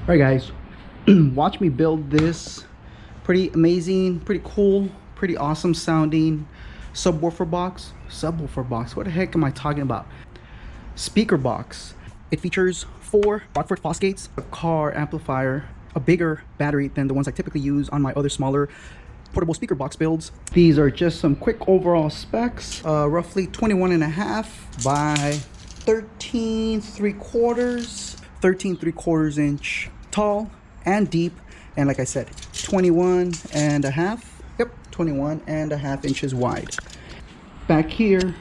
Alright guys, watch me build this pretty amazing, pretty cool, pretty awesome sounding subwoofer box. Subwoofer box, what the heck am I talking about? Speaker box. It features 4 Rockford Fosgates, a car amplifier, a bigger battery than the ones I typically use on my other smaller portable speaker box builds. These are just some quick overall specs. Roughly 21.5 by 13 3/4 inch tall and deep, and like I said, 21.5, yep, 21.5 inches wide. Back here,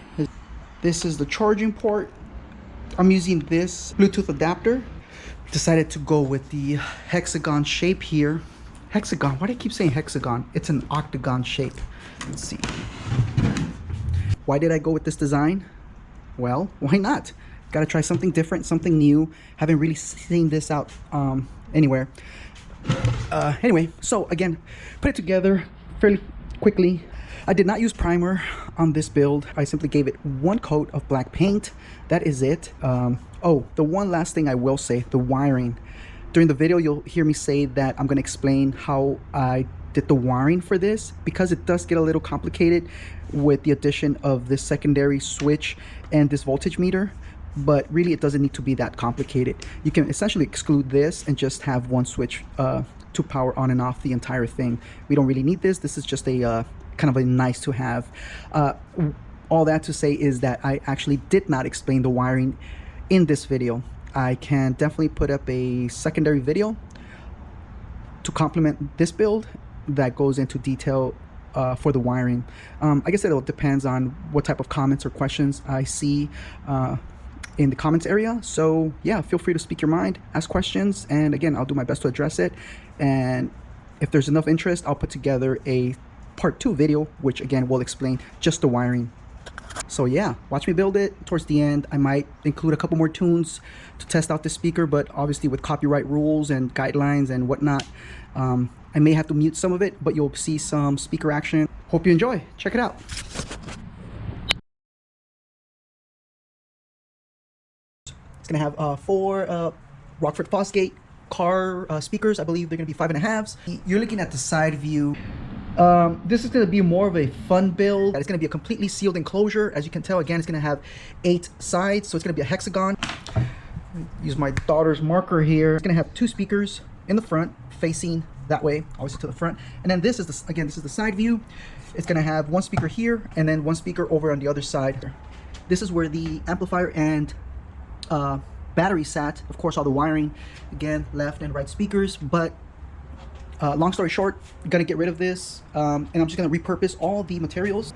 this is the charging port. I'm using this Bluetooth adapter. Decided to go with the hexagon shape here. Hexagon, why do I keep saying hexagon? It's an octagon shape. Let's see. Why did I go with this design? Well, why not? Gotta try something different, something new. Haven't really seen this out anywhere. Anyway, so again, put it together fairly quickly. I did not use primer on this build. I simply gave it 1 coat of black paint. That is it. Oh, the one last thing I will say, the wiring. During the video, you'll hear me say that I'm going to explain how I did the wiring for this, because it does get a little complicated with the addition of this secondary switch and this voltage meter. But really, it doesn't need to be that complicated. You can essentially exclude this and just have one switch to power on and off the entire thing. We don't really need this. This is just a kind of a nice to have. All that to say is that I actually did not explain the wiring in this video. I can definitely put up a secondary video to complement this build that goes into detail for the wiring. I guess it depends on what type of comments or questions I see in the comments area. So yeah, feel free to speak your mind, ask questions, and again, I'll do my best to address it. And if there's enough interest, I'll put together a part 2 video, which again will explain just the wiring. So yeah, watch me build it. Towards the end, I might include a couple more tunes to test out the speaker, but obviously with copyright rules and guidelines and whatnot, I may have to mute some of it, but you'll see some speaker action. Hope you enjoy. Check it out. It's gonna have 4 Rockford Fosgate car speakers. I believe they're gonna be 5.5s. You're looking at the side view. This is going to be more of a fun build. It's going to be a completely sealed enclosure. As you can tell, again, it's going to have 8 sides, so it's going to be a hexagon. Use my daughter's marker here. It's going to have 2 speakers in the front facing that way, obviously to the front. And then this is the, again, this is the side view. It's going to have 1 speaker here and then 1 speaker over on the other side. This is where the amplifier and battery sat. Of course, all the wiring, again, left and right speakers, but long story short, I'm gonna get rid of this, and I'm just gonna repurpose all the materials.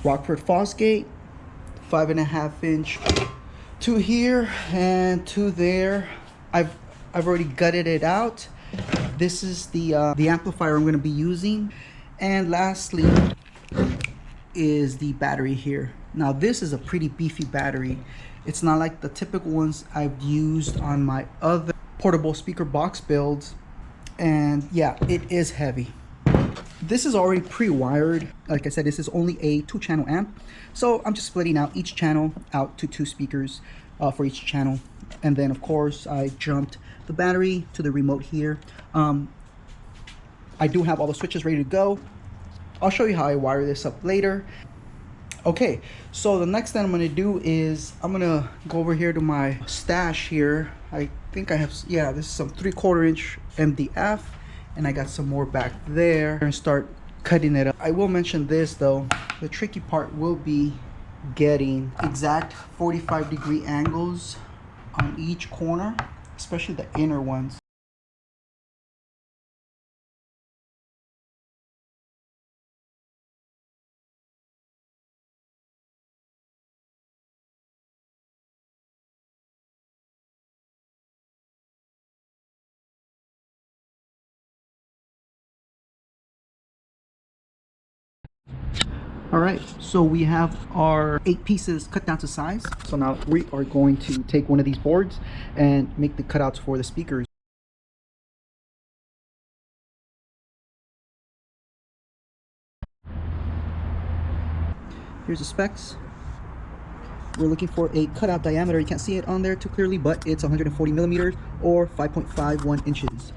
Rockford Fosgate, 5.5 inch to here and to there. I've already gutted it out. This is the amplifier I'm gonna be using, and lastly is the battery here. Now this is a pretty beefy battery. It's not like the typical ones I've used on my other portable speaker box builds. And yeah, it is heavy. This is already pre-wired. Like I said, this is only a 2-channel amp, so I'm just splitting out each channel out to 2 speakers for each channel. And then of course I jumped the battery to the remote here. I do have all the switches ready to go. I'll show you how I wire this up later. Okay, so the next thing I'm going to do is I'm going to go over here to my stash here. I think I have, yeah, this is some 3/4 inch MDF, and I got some more back there, and start cutting it up. I will mention this though, the tricky part will be getting exact 45-degree angles on each corner, especially the inner ones. All right, so we have our 8 pieces cut down to size. So now we are going to take one of these boards and make the cutouts for the speakers. Here's the specs. We're looking for a cutout diameter. You can't see it on there too clearly, but it's 140 millimeters or 5.51 inches.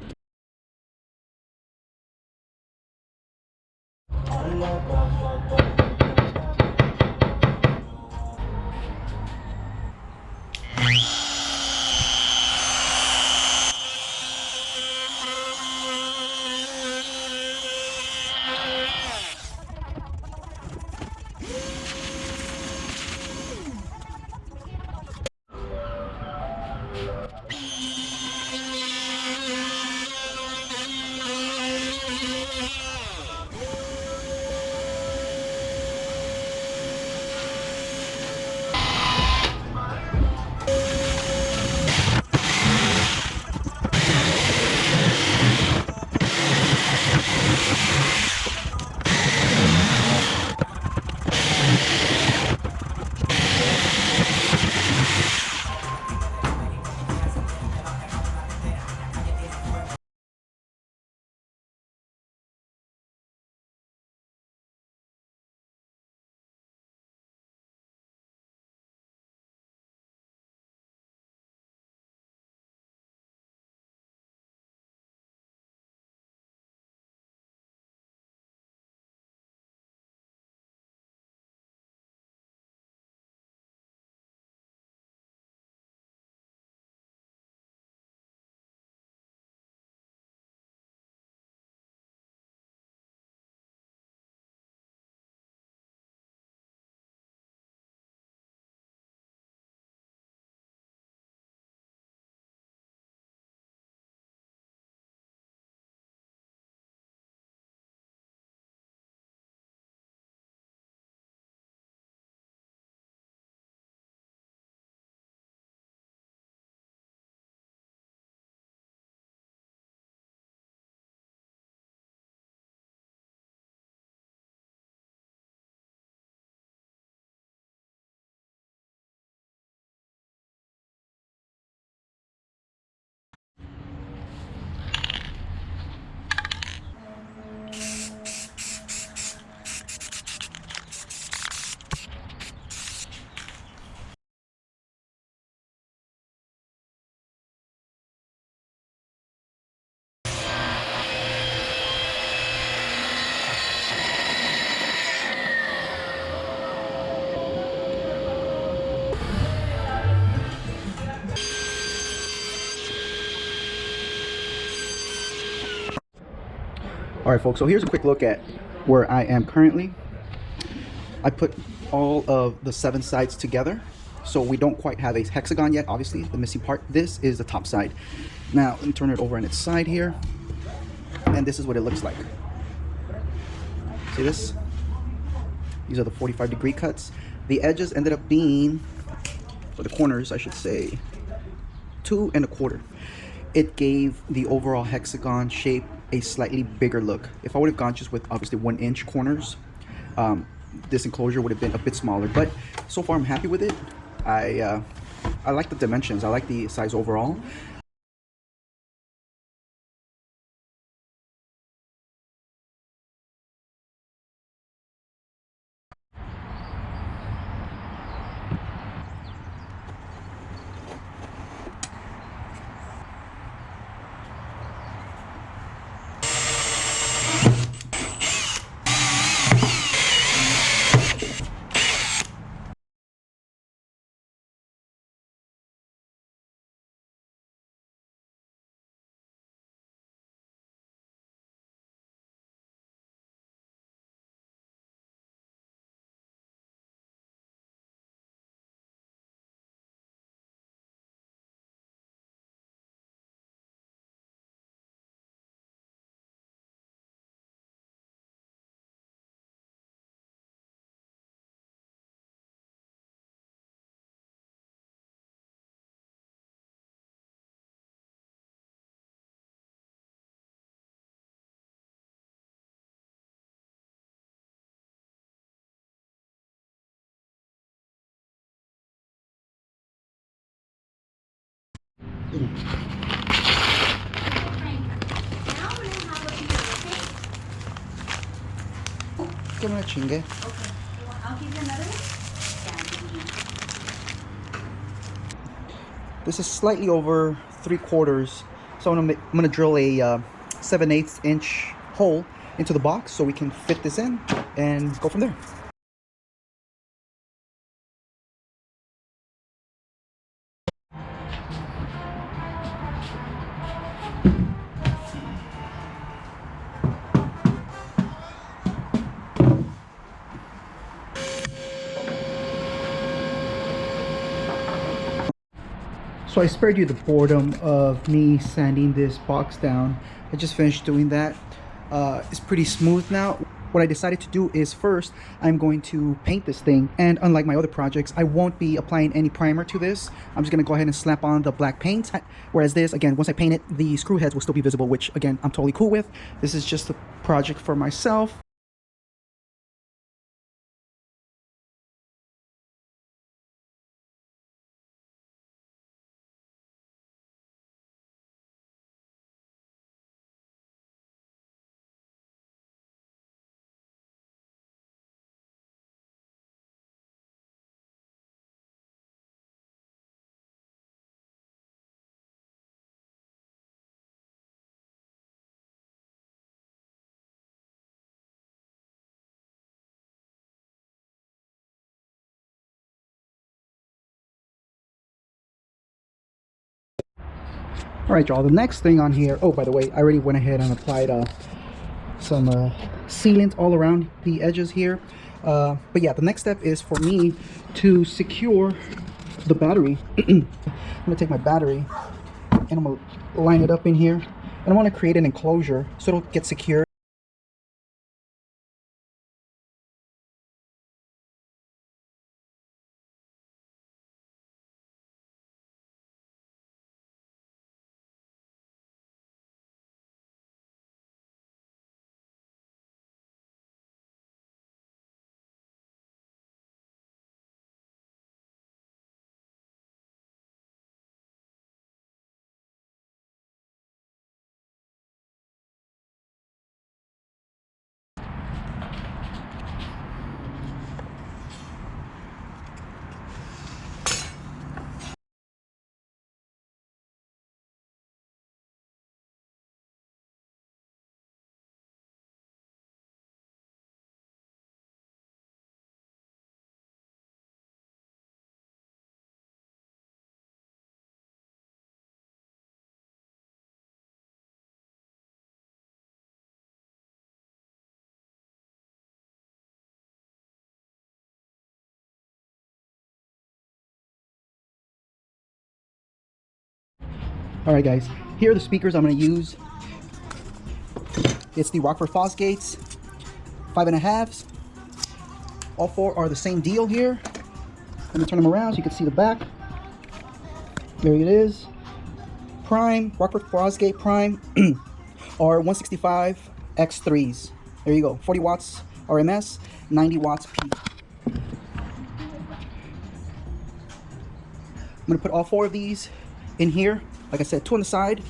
All right, folks, so here's a quick look at where I am currently. I put all of the 7 sides together, so we don't quite have a hexagon yet, obviously, the missing part. This is the top side. Now, let me turn it over on its side here, and this is what it looks like. See this? These are the 45-degree cuts. The edges ended up being, or the corners, I should say, 2 1/4. It gave the overall hexagon shape a slightly bigger look. If I would have gone just with obviously 1-inch corners, this enclosure would have been a bit smaller, but so far I'm happy with it. I like the dimensions. I like the size overall. ¿Qué me chingue? Okay. I'll give you another one. Yeah, This is slightly over 3/4. So I'm gonna drill a 7/8 inch hole into the box so we can fit this in and go from there. So I spared you the boredom of me sanding this box down. I just finished doing that. It's pretty smooth now. What I decided to do is first, I'm going to paint this thing. And unlike my other projects, I won't be applying any primer to this. I'm just gonna go ahead and slap on the black paint. Whereas this, again, once I paint it, the screw heads will still be visible, which again, I'm totally cool with. This is just a project for myself. All right, y'all, the next thing on here, oh, by the way, I already went ahead and applied some sealant all around the edges here. But yeah, the next step is for me to secure the battery. I'm gonna take my battery and I'm gonna line it up in here, and I want to create an enclosure so it'll get secure. All right, guys, here are the speakers I'm going to use. It's the Rockford Speakers 5.5s. All four are the same deal here. Let me turn them around so you can see the back. There it is. Prime, Rockford Speakers Prime are 165 X3s. There you go. 40 watts RMS, 90 watts peak. I'm going to put all four of these in here. Like I said, two on the side,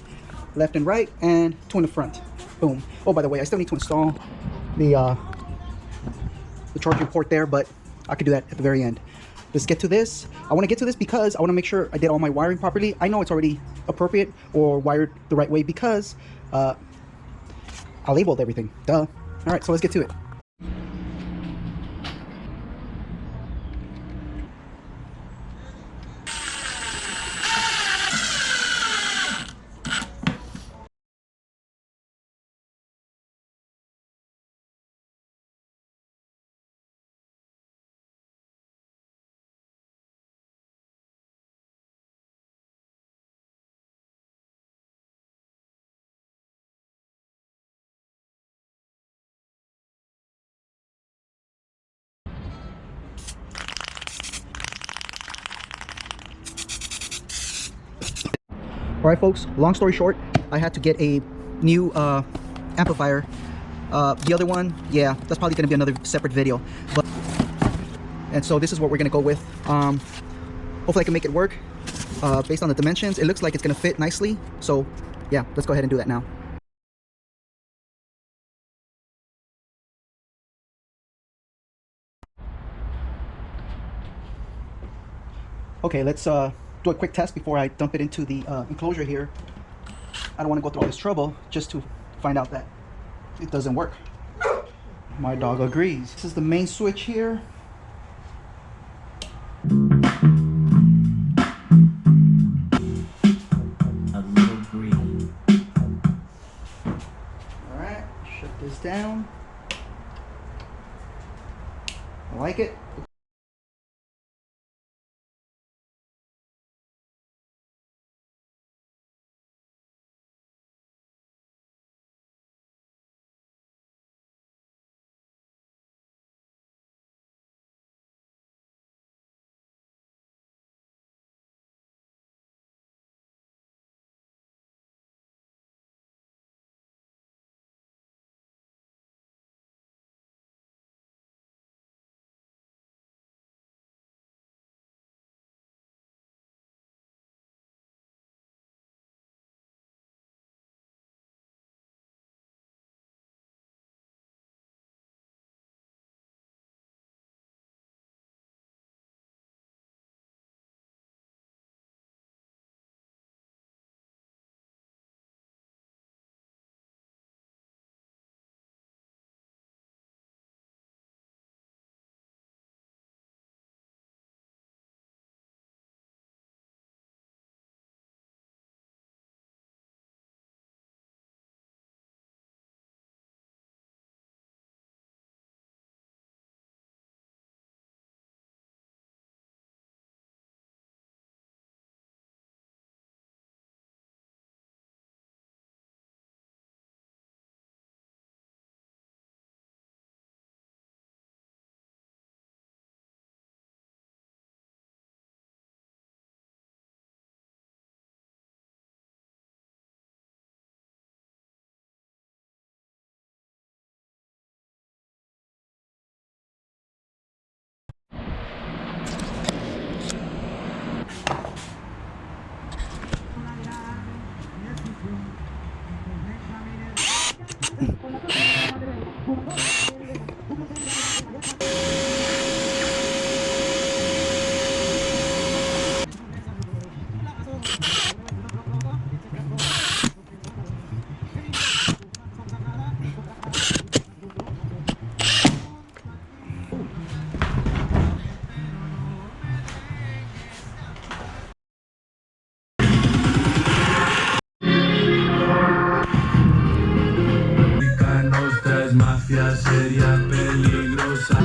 left and right, and two in the front. Boom. Oh, by the way, I still need to install the charging port there, but I could do that at the very end. Let's get to this. I want to get to this because I want to make sure I did all my wiring properly. I know it's already appropriate or wired the right way because I labeled everything. Duh. All right, so let's get to it. All right, folks, long story short, I had to get a new amplifier. The other one, yeah, that's probably going to be another separate video. And so this is what we're going to go with. Hopefully I can make it work based on the dimensions. It looks like it's going to fit nicely. So yeah, let's go ahead and do that now. Okay, let's do a quick test before I dump it into the enclosure here. I don't want to go through all this trouble just to find out that it doesn't work. My dog agrees. This is the main switch here. A little green. Alright, shut this down. I like it. Mafia seria peligrosa.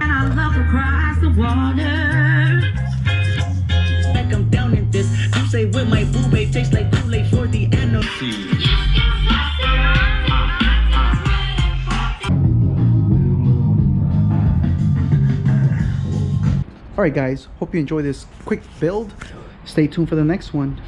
And I love across the water. Like I'm down in this. You say with my boo babe tastes like Kool-Aid for the NFC. Alright guys, hope you enjoy this quick build. Stay tuned for the next one.